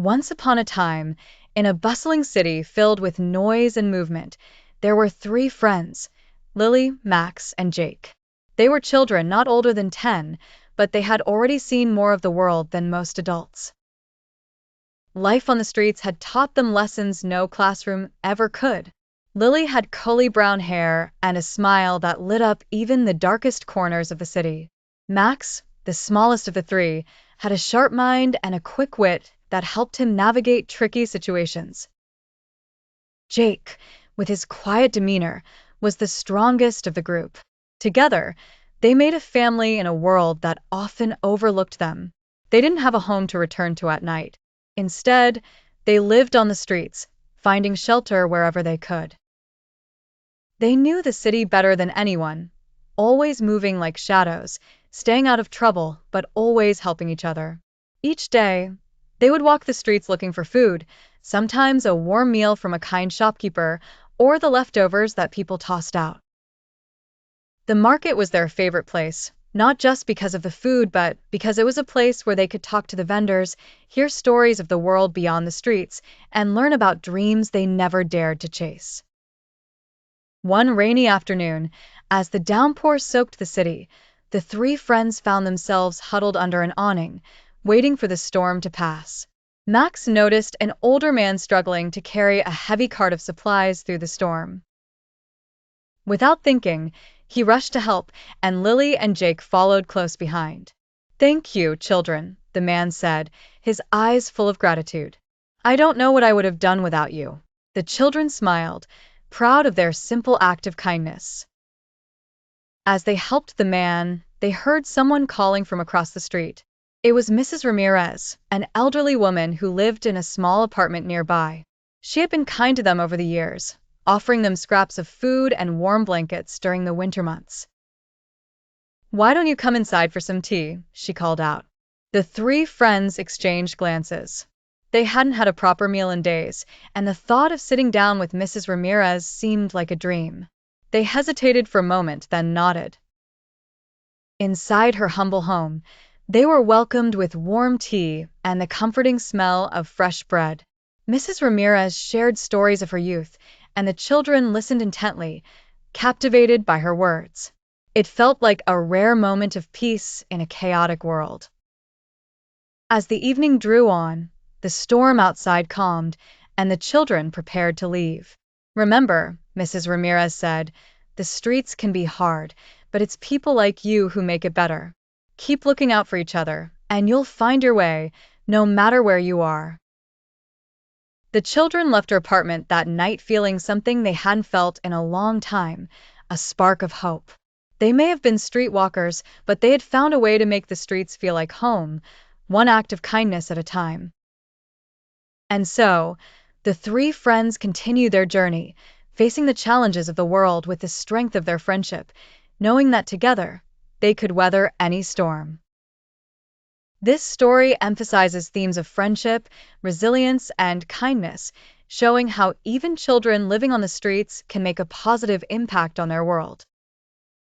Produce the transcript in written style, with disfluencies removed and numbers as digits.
Once upon a time, in a bustling city filled with noise and movement, there were three friends, Lily, Max, and Jake. They were children not older than 10, but they had already seen more of the world than most adults. Life on the streets had taught them lessons no classroom ever could. Lily had curly brown hair and a smile that lit up even the darkest corners of the city. Max, the smallest of the three, had a sharp mind and a quick wit that helped him navigate tricky situations. Jake, with his quiet demeanor, was the strongest of the group. Together, they made a family in a world that often overlooked them. They didn't have a home to return to at night. Instead, they lived on the streets, finding shelter wherever they could. They knew the city better than anyone, always moving like shadows, staying out of trouble, but always helping each other. Each day, they would walk the streets looking for food, sometimes a warm meal from a kind shopkeeper, or the leftovers that people tossed out. The market was their favorite place, not just because of the food, but because it was a place where they could talk to the vendors, hear stories of the world beyond the streets, and learn about dreams they never dared to chase. One rainy afternoon, as the downpour soaked the city, the three friends found themselves huddled under an awning, waiting for the storm to pass. Max noticed an older man struggling to carry a heavy cart of supplies through the storm. Without thinking, he rushed to help, and Lily and Jake followed close behind. "Thank you, children," the man said, his eyes full of gratitude. "I don't know what I would have done without you." The children smiled, proud of their simple act of kindness. As they helped the man, they heard someone calling from across the street. It was Mrs. Ramirez, an elderly woman who lived in a small apartment nearby. She had been kind to them over the years, offering them scraps of food and warm blankets during the winter months. "Why don't you come inside for some tea?" she called out. The three friends exchanged glances. They hadn't had a proper meal in days, and the thought of sitting down with Mrs. Ramirez seemed like a dream. They hesitated for a moment, then nodded. Inside her humble home, they were welcomed with warm tea and the comforting smell of fresh bread. Mrs. Ramirez shared stories of her youth, and the children listened intently, captivated by her words. It felt like a rare moment of peace in a chaotic world. As the evening drew on, the storm outside calmed, and the children prepared to leave. "Remember," Mrs. Ramirez said, "the streets can be hard, but it's people like you who make it better. Keep looking out for each other, and you'll find your way, no matter where you are." The children left her apartment that night feeling something they hadn't felt in a long time, a spark of hope. They may have been streetwalkers, but they had found a way to make the streets feel like home, one act of kindness at a time. And so, the three friends continued their journey, facing the challenges of the world with the strength of their friendship, knowing that together, they could weather any storm. This story emphasizes themes of friendship, resilience, and kindness, showing how even children living on the streets can make a positive impact on their world.